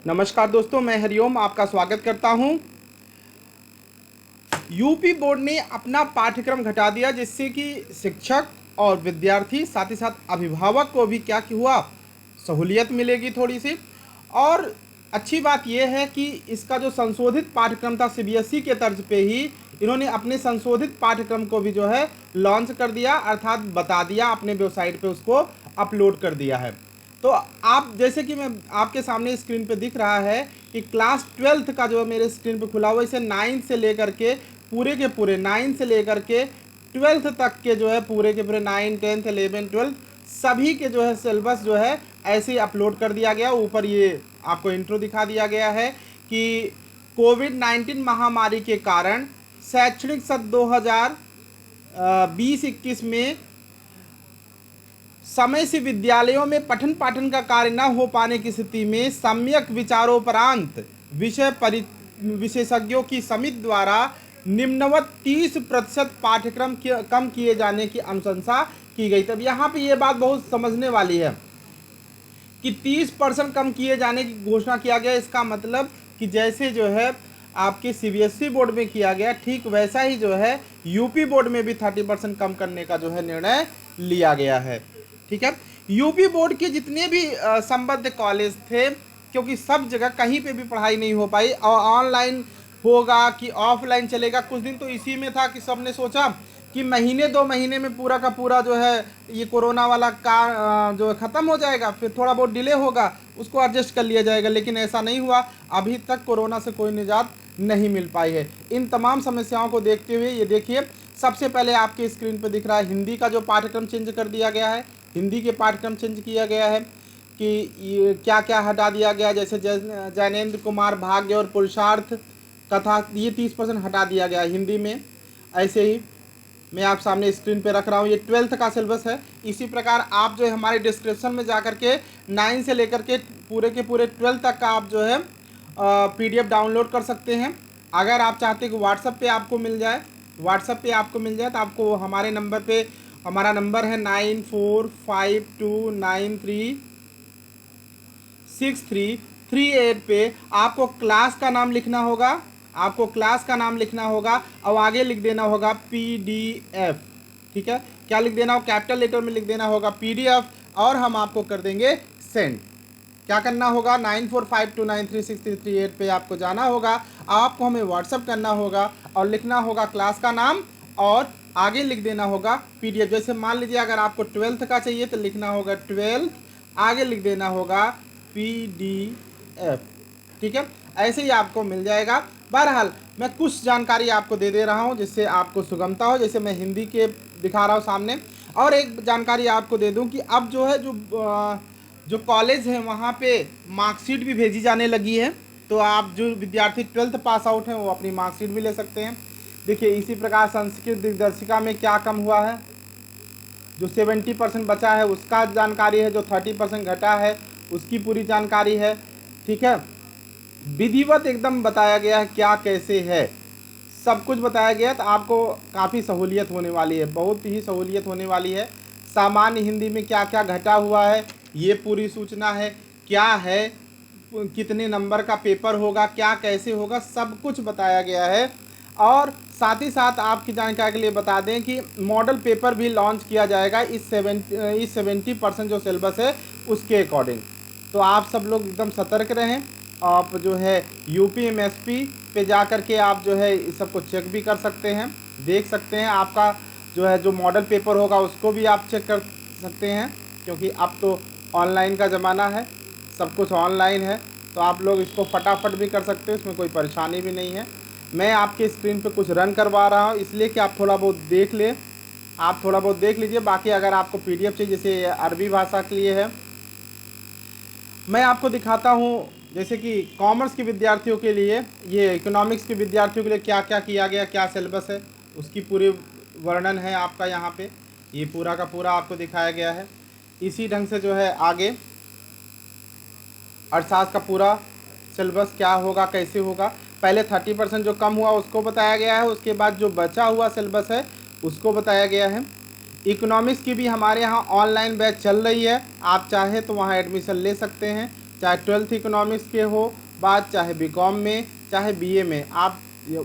नमस्कार दोस्तों, मैं हरिओम आपका स्वागत करता हूं। यूपी बोर्ड ने अपना पाठ्यक्रम घटा दिया, जिससे कि शिक्षक और विद्यार्थी साथ ही साथ अभिभावक को भी क्या हुआ, सहूलियत मिलेगी थोड़ी सी। और अच्छी बात यह है कि इसका जो संशोधित पाठ्यक्रम था सीबीएसई के तर्ज पे ही इन्होंने अपने संशोधित पाठ्यक्रम को भी जो है लॉन्च कर दिया, अर्थात बता दिया, अपने वेबसाइट पे उसको अपलोड कर दिया है। तो आप जैसे कि मैं आपके सामने स्क्रीन पे दिख रहा है कि क्लास 12th का जो मेरे स्क्रीन पे खुला हुआ, इसे 9 से लेकर के पूरे के पूरे 9 से लेकर के 12th तक के जो है पूरे के पूरे 9, 10th, 11, 12 सभी के जो है सिलेबस जो है ऐसे ही अपलोड कर दिया गया। ऊपर ये आपको इंट्रो दिखा दिया गया है कि कोविड-19 महामारी के कारण शैक्षणिक सत्र 2020-21 में समय से विद्यालयों में पठन पाठन का कार्य न हो पाने की स्थिति में सम्यक विचारोपरांत विशेषज्ञों की समिति द्वारा निम्नवत 30% पाठ्यक्रम कम किए जाने की अनुशंसा की गई। तब यहाँ पे ये बात बहुत समझने वाली है कि 30% कम किए जाने की घोषणा किया गया। इसका मतलब कि जैसे जो है आपके सीबीएसई बोर्ड में किया गया, ठीक वैसा ही जो है यूपी बोर्ड में भी 30% कम करने का जो है निर्णय लिया गया है। ठीक है, यूपी बोर्ड के जितने भी संबद्ध कॉलेज थे, क्योंकि सब जगह कहीं पे भी पढ़ाई नहीं हो पाई और ऑनलाइन होगा कि ऑफलाइन चलेगा, कुछ दिन तो इसी में था कि सबने सोचा कि महीने 2 महीने में पूरा का पूरा जो है ये कोरोना वाला का जो ख़त्म हो जाएगा, फिर थोड़ा बहुत डिले होगा, उसको एडजस्ट कर लिया जाएगा। लेकिन ऐसा नहीं हुआ, अभी तक कोरोना से कोई निजात नहीं मिल पाई है। इन तमाम समस्याओं को देखते हुए ये देखिए, सबसे पहले आपके स्क्रीन पर दिख रहा है हिंदी का जो पाठ्यक्रम चेंज कर दिया गया है। हिंदी के पाठ्यक्रम चेंज किया गया है कि ये क्या क्या हटा दिया गया, जैसे जैनेन्द्र कुमार भाग्य और पुरुषार्थ कथा, ये 30% हटा दिया गया हिंदी में। ऐसे ही मैं आप सामने स्क्रीन पे रख रहा हूँ, ये 12th का सिलेबस है। इसी प्रकार आप जो है हमारे डिस्क्रिप्शन में जा कर के 9 से लेकर के पूरे 12 तक का आप जो है PDF डाउनलोड कर सकते हैं। अगर आप चाहते हैं कि व्हाट्सएप पे आपको मिल जाए तो आपको हमारे नंबर पे, हमारा नंबर है 9452936338 पे आपको क्लास का नाम लिखना होगा, और आगे लिख देना होगा PDF। ठीक है, क्या लिख देना हो, कैपिटल लेटर में लिख देना होगा PDF, और हम आपको कर देंगे सेंड। क्या करना होगा, 9452936338 पे आपको जाना होगा, आपको हमें व्हाट्सअप करना होगा और लिखना होगा क्लास का नाम और आगे लिख देना होगा PDF। जैसे मान लीजिए अगर आपको 12th का चाहिए तो लिखना होगा 12, आगे लिख देना होगा PDF। ठीक है, ऐसे ही आपको मिल जाएगा। बहरहाल मैं कुछ जानकारी आपको दे रहा हूं जिससे आपको सुगमता हो। जैसे मैं हिंदी के दिखा रहा हूं सामने, और एक जानकारी आपको दे दूं कि अब जो है जो कॉलेज है वहाँ पे मार्कशीट भी भेजी जाने लगी है। तो आप जो विद्यार्थी 12th पास आउट हैं वो अपनी मार्कशीट भी ले सकते हैं। देखिए, इसी प्रकार संस्कृत दिग्दर्शिका में क्या कम हुआ है, जो 70% बचा है उसका जानकारी है, जो 30% घटा है उसकी पूरी जानकारी है। ठीक है, विधिवत एकदम बताया गया है क्या कैसे है, सब कुछ बताया गया है। तो आपको काफ़ी सहूलियत होने वाली है, बहुत ही सहूलियत होने वाली है। सामान्य हिंदी में क्या क्या घटा हुआ है ये पूरी सूचना है, क्या है, कितने नंबर का पेपर होगा, क्या कैसे होगा, सब कुछ बताया गया है। और साथ ही साथ आपकी जानकारी के लिए बता दें कि मॉडल पेपर भी लॉन्च किया जाएगा इस 70% जो सिलेबस है उसके अकॉर्डिंग। तो आप सब लोग एकदम सतर्क रहें। आप जो है UPMSP पे जा कर के आप जो है इस सबको चेक भी कर सकते हैं, देख सकते हैं। आपका जो है जो मॉडल पेपर होगा उसको भी आप चेक कर सकते हैं, क्योंकि अब तो ऑनलाइन का ज़माना है, सब कुछ ऑनलाइन है। तो आप लोग इसको फटाफट भी कर सकते हो, इसमें कोई परेशानी भी नहीं है। मैं आपके स्क्रीन पे कुछ रन करवा रहा हूँ, इसलिए कि आप थोड़ा बहुत देख लें, आप थोड़ा बहुत देख लीजिए। बाकी अगर आपको PDF चाहिए, जैसे अरबी भाषा के लिए है, मैं आपको दिखाता हूँ। जैसे कि कॉमर्स के विद्यार्थियों के लिए, ये इकोनॉमिक्स के विद्यार्थियों के लिए क्या क्या किया गया, क्या सिलेबस है, उसकी पूरी वर्णन है आपका यहाँ पे। ये पूरा का पूरा आपको दिखाया गया है। इसी ढंग से जो है आगे अर्थशास्त्र का पूरा सिलेबस क्या होगा, कैसे होगा। पहले 30% जो कम हुआ उसको बताया गया है, उसके बाद जो बचा हुआ सिलेबस है उसको बताया गया है। इकोनॉमिक्स की भी हमारे यहाँ ऑनलाइन बैच चल रही है, आप चाहे तो वहाँ एडमिशन ले सकते हैं। चाहे 12th इकोनॉमिक्स के हो बाद, चाहे बीकॉम में, चाहे बीए में, आप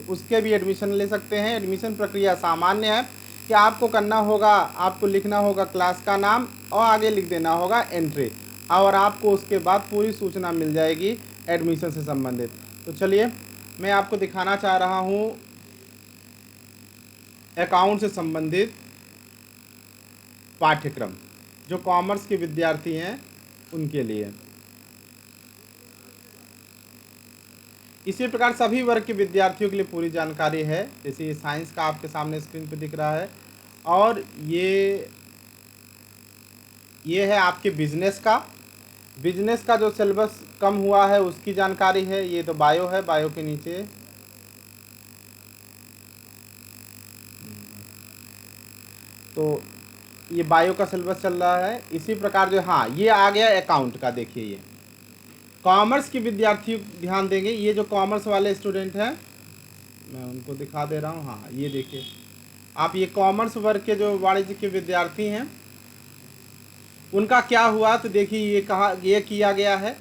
उसके भी एडमिशन ले सकते हैं। एडमिशन प्रक्रिया सामान्य है कि आपको करना होगा, आपको लिखना होगा क्लास का नाम और आगे लिख देना होगा एंट्री, और आपको उसके बाद पूरी सूचना मिल जाएगी एडमिशन से संबंधित। तो चलिए मैं आपको दिखाना चाह रहा हूँ अकाउंट से संबंधित पाठ्यक्रम जो कॉमर्स के विद्यार्थी हैं उनके लिए। इसी प्रकार सभी वर्ग के विद्यार्थियों के लिए पूरी जानकारी है। जैसे ये साइंस का आपके सामने स्क्रीन पे दिख रहा है, और ये है आपके बिजनेस का जो सिलेबस कम हुआ है उसकी जानकारी है। ये तो बायो है, बायो के नीचे तो ये बायो का सिलेबस चल रहा है। इसी प्रकार जो, हाँ ये आ गया अकाउंट का। देखिए ये कॉमर्स के विद्यार्थी ध्यान देंगे, ये जो कॉमर्स वाले स्टूडेंट हैं मैं उनको दिखा दे रहा हूँ। हाँ ये देखिए आप, ये कॉमर्स वर्ग के जो वाणिज्य के विद्यार्थी हैं उनका क्या हुआ, तो देखिए ये किया गया है।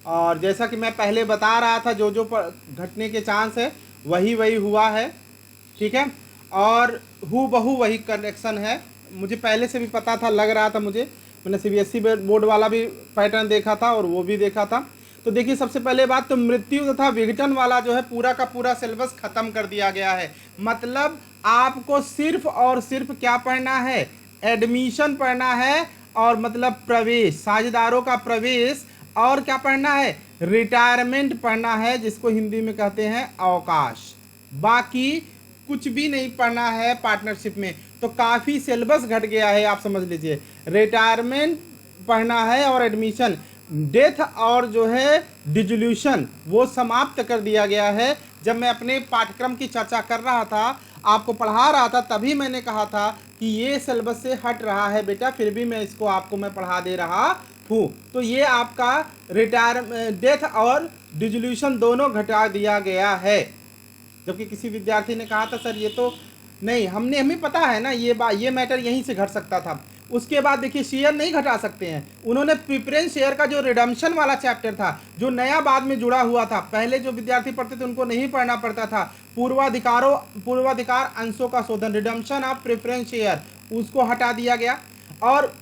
और जैसा कि मैं पहले बता रहा था, जो जो घटने के चांस है वही हुआ है, ठीक है। और हूबहू वही कनेक्शन है, मुझे पहले से भी पता था, लग रहा था मुझे, मैंने सीबीएसई बोर्ड वाला भी पैटर्न देखा था और वो भी देखा था। तो देखिए सबसे पहले बात तो मृत्यु तथा विघटन वाला जो है पूरा का पूरा सिलेबस खत्म कर दिया गया है। मतलब आपको सिर्फ और सिर्फ क्या पढ़ना है, एडमिशन पढ़ना है, और मतलब प्रवेश, साझेदारों का प्रवेश, और क्या पढ़ना है, रिटायरमेंट पढ़ना है, जिसको हिंदी में कहते हैं अवकाश। बाकी कुछ भी नहीं पढ़ना है पार्टनरशिप में। तो काफ़ी सिलेबस घट गया है, आप समझ लीजिए। रिटायरमेंट पढ़ना है और एडमिशन, डेथ और जो है डिसोल्यूशन वो समाप्त कर दिया गया है। जब मैं अपने पाठ्यक्रम की चर्चा कर रहा था, आपको पढ़ा रहा था, तभी मैंने कहा था कि ये सिलेबस से हट रहा है बेटा, फिर भी मैं इसको आपको मैं पढ़ा दे रहा हूँ। तो ये आपका डेथ और डिसोल्यूशन दोनों घटा दिया गया है। जबकि किसी विद्यार्थी ने कहा था सर ये तो नहीं, हमें पता है ना ये मैटर यहीं से घट सकता था। उसके बाद देखिए शेयर नहीं घटा सकते हैं, उन्होंने प्रेफरेंस शेयर का जो रिडम्पशन वाला चैप्टर था, जो नया बाद में जुड़ा हुआ था, पहले जो विद्यार्थी पढ़ते थे उनको नहीं पढ़ना पड़ता था, पूर्वाधिकार अंशों का शोधन, रिडम्पशन ऑफ प्रेफरेंस शेयर, उसको हटा दिया गया। और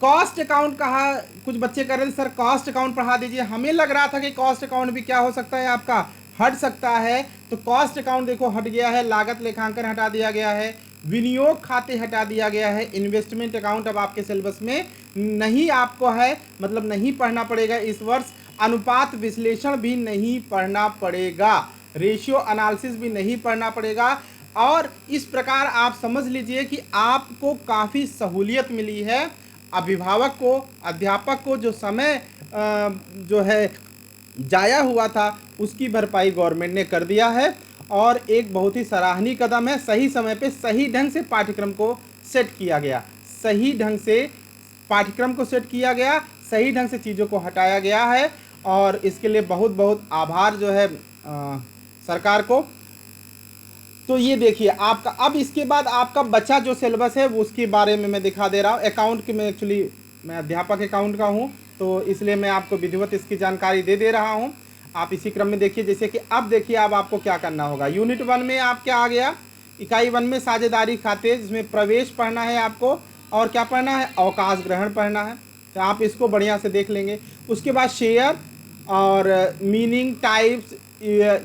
कॉस्ट अकाउंट कहा, कुछ बच्चे कह रहे थे सर कॉस्ट अकाउंट पढ़ा दीजिए। हमें लग रहा था कि कॉस्ट अकाउंट भी क्या हो सकता है आपका, हट सकता है। तो कॉस्ट अकाउंट देखो हट गया है, लागत लेखांकन हटा दिया गया है, विनियोग खाते हटा दिया गया है, इन्वेस्टमेंट अकाउंट अब आपके सिलेबस में नहीं आपको है, मतलब नहीं पढ़ना पड़ेगा इस वर्ष। अनुपात विश्लेषण भी नहीं पढ़ना पड़ेगा, रेशियो एनालिसिस भी नहीं पढ़ना पड़ेगा। और इस प्रकार आप समझ लीजिए कि आपको काफ़ी सहूलियत मिली है। अभिभावक को, अध्यापक को जो समय जो है जाया हुआ था उसकी भरपाई गवर्नमेंट ने कर दिया है, और एक बहुत ही सराहनीय कदम है। सही समय पे सही ढंग से पाठ्यक्रम को सेट किया गया, सही ढंग से पाठ्यक्रम को सेट किया गया, सही ढंग से चीज़ों को हटाया गया है, और इसके लिए बहुत बहुत आभार जो है सरकार को। तो ये देखिए आपका, अब इसके बाद आपका बचा जो सिलेबस है वो उसके बारे में मैं दिखा दे रहा हूँ। अकाउंट की मैं अध्यापक अकाउंट का हूँ, तो इसलिए मैं आपको विधिवत इसकी जानकारी दे रहा हूँ। आप इसी क्रम में देखिए, जैसे कि अब देखिए अब आपको क्या करना होगा। यूनिट 1 में आप क्या आ गया, इकाई 1 में साझेदारी खाते, जिसमें प्रवेश पढ़ना है आपको, और क्या पढ़ना है, अवकाश ग्रहण पढ़ना है। तो आप इसको बढ़िया से देख लेंगे। उसके बाद शेयर और मीनिंग, टाइप्स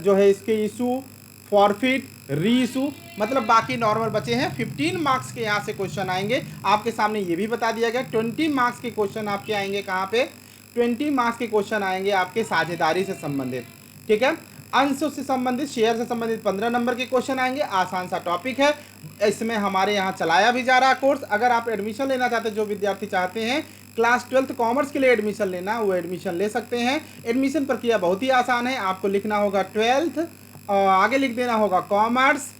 जो है इसके, इशू, फॉरफिट, री इशू, मतलब बाकी नॉर्मल बचे हैं। 15 मार्क्स के यहाँ से क्वेश्चन आएंगे। आपके सामने ये भी बता दिया गया 20 मार्क्स के क्वेश्चन आपके आएंगे कहाँ पे, 20 मार्क्स के क्वेश्चन आएंगे आपके साझेदारी से संबंधित, ठीक है। अंशों से संबंधित, शेयर से संबंधित 15 नंबर के क्वेश्चन आएंगे। आसान सा टॉपिक है, इसमें हमारे यहाँ चलाया भी जा रहा है कोर्स। अगर आप एडमिशन लेना चाहते हैं, जो विद्यार्थी चाहते हैं क्लास 12th कॉमर्स के लिए एडमिशन लेना, वो एडमिशन ले सकते हैं। एडमिशन प्रक्रिया बहुत ही आसान है। आपको लिखना होगा 12th, आगे लिख देना होगा कॉमर्स,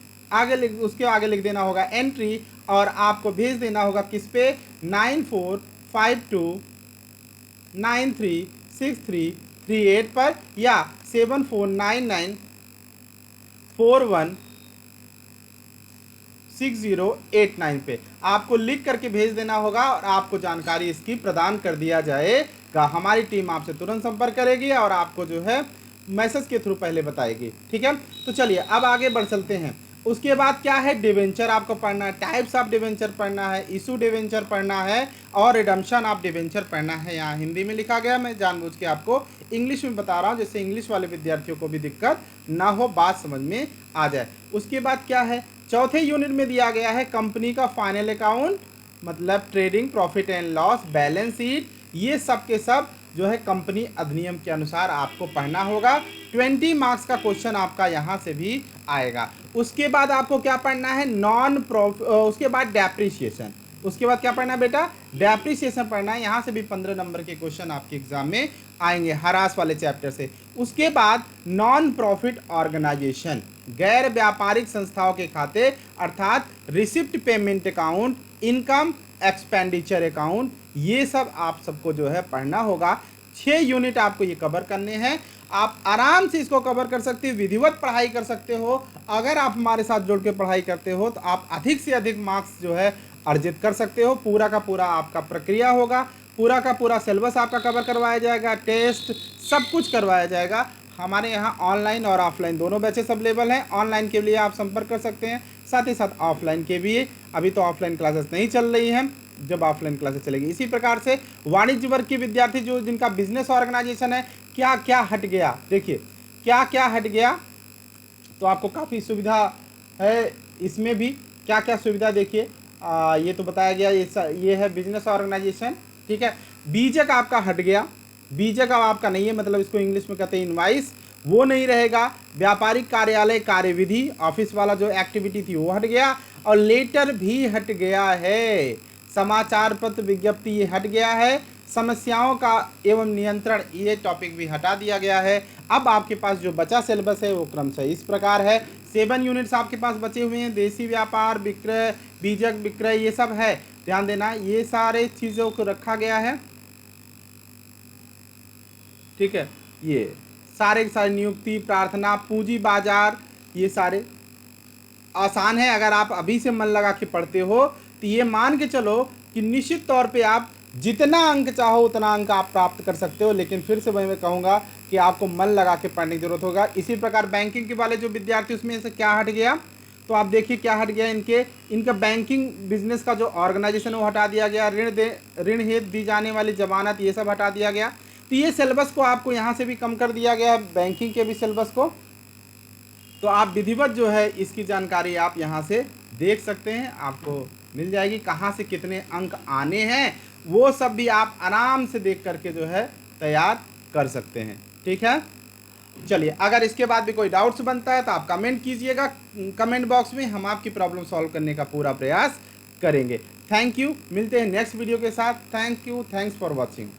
उसके आगे लिख देना होगा एंट्री, और आपको भेज देना होगा किस पे, 9452936338 पर, या 7499416089 पे आपको लिख करके भेज देना होगा, और आपको जानकारी इसकी प्रदान कर दिया जाएगा। का हमारी टीम आपसे तुरंत संपर्क करेगी और आपको जो है मैसेज के थ्रू पहले बताएगी। ठीक है, तो चलिए अब आगे बढ़ चलते हैं। उसके बाद क्या है, डिवेंचर आपको पढ़ना है, टाइप्स ऑफ डिवेंचर पढ़ना है, इशू डिवेंचर पढ़ना है और रिडम्पशन ऑफ डिवेंचर पढ़ना है। यहाँ हिंदी में लिखा गया, मैं जानबूझ के आपको इंग्लिश में बता रहा हूँ जिससे इंग्लिश वाले विद्यार्थियों को भी दिक्कत ना हो, बात समझ में आ जाए। उसके बाद क्या है, चौथे यूनिट में दिया गया है कंपनी का फाइनल अकाउंट, मतलब trading profit and loss, balance sheet, ये सब के सब जो है कंपनी अधिनियम के अनुसार आपको पढ़ना होगा। 20 मार्क्स का क्वेश्चन आपका यहाँ से भी आएगा। उसके बाद आपको क्या पढ़ना है, उसके बाद डेप्रिसिएशन। उसके बाद क्या पढ़ना है बेटा, डेप्रिसिएशन पढ़ना है। यहाँ से भी 15 नंबर के क्वेश्चन आपके एग्जाम में आएंगे हरास वाले चैप्टर से। उसके बाद नॉन प्रॉफिट ऑर्गेनाइजेशन, गैर व्यापारिक संस्थाओं के खाते अर्थात receipt payment account, income expenditure account, ये सब आप सबको जो है पढ़ना होगा। 6 यूनिट आपको ये कवर करने हैं। आप आराम से इसको कवर कर सकते हो, विधिवत पढ़ाई कर सकते हो। अगर आप हमारे साथ जुड़ के पढ़ाई करते हो तो आप अधिक से अधिक मार्क्स जो है अर्जित कर सकते हो। पूरा का पूरा आपका प्रक्रिया होगा, पूरा का पूरा सिलेबस आपका कवर करवाया जाएगा, टेस्ट सब कुछ करवाया जाएगा। हमारे यहाँ ऑनलाइन और ऑफलाइन दोनों बैचेस अवेलेबल हैं। ऑनलाइन के लिए आप संपर्क कर सकते हैं, साथ ही साथ ऑफलाइन के भी। अभी तो ऑफलाइन क्लासेस नहीं चल रही हैं, जब ऑफलाइन क्लासेस चलेगी। इसी प्रकार से वाणिज्य वर्ग के विद्यार्थी जो जिनका बिजनेस ऑर्गेनाइजेशन है, क्या क्या हट गया, देखिए क्या क्या हट गया, तो आपको काफ़ी सुविधा है इसमें भी। क्या क्या सुविधा देखिए, ये तो बताया गया, ये है बिजनेस ऑर्गेनाइजेशन। ठीक है, बीजक आपका हट गया, बीजक अब आपका नहीं है, मतलब इसको इंग्लिश में कहते हैं इनवाइस, वो नहीं रहेगा। व्यापारिक कार्यालय कार्यविधि, ऑफिस वाला जो एक्टिविटी थी वो हट गया, और लेटर भी हट गया है। समाचार पत्र विज्ञप्ति ये हट गया है। समस्याओं का एवं नियंत्रण ये टॉपिक भी हटा दिया गया है। अब आपके पास जो बचा सिलेबस है वो क्रमशः इस प्रकार है। 7 यूनिट्स आपके पास बचे हुए हैं। देसी व्यापार, विक्रय, बीजक विक्रय, ये सब है, ध्यान देना, ये सारे चीज़ों को रखा गया है। ठीक है, ये सारे नियुक्ति, प्रार्थना, पूंजी बाजार, ये सारे आसान है। अगर आप अभी से मन लगा के पढ़ते हो तो ये मान के चलो कि निश्चित तौर पे आप जितना अंक चाहो उतना अंक आप प्राप्त कर सकते हो। लेकिन फिर से मैं कहूँगा कि आपको मन लगा के पढ़ने की जरूरत होगा। इसी प्रकार बैंकिंग के वाले जो विद्यार्थी, उसमें से क्या हट गया, तो आप देखिए क्या हट गया, इनका बैंकिंग बिजनेस का जो ऑर्गेनाइजेशन है वो हटा दिया गया। ऋण हेतु दी जाने वाली जमानत, ये सब हटा दिया गया। तो ये सिलेबस को आपको यहाँ से भी कम कर दिया गया है, बैंकिंग के भी सिलेबस को। तो आप विधिवत जो है इसकी जानकारी आप यहाँ से देख सकते हैं, आपको मिल जाएगी। कहाँ से कितने अंक आने हैं वो सब भी आप आराम से देख करके जो है तैयार कर सकते हैं। ठीक है, चलिए, अगर इसके बाद भी कोई डाउट्स बनता है तो आप कमेंट कीजिएगा कमेंट बॉक्स में, हम आपकी प्रॉब्लम सॉल्व करने का पूरा प्रयास करेंगे। थैंक यू, मिलते हैं नेक्स्ट वीडियो के साथ। Thank you, thanks for watching.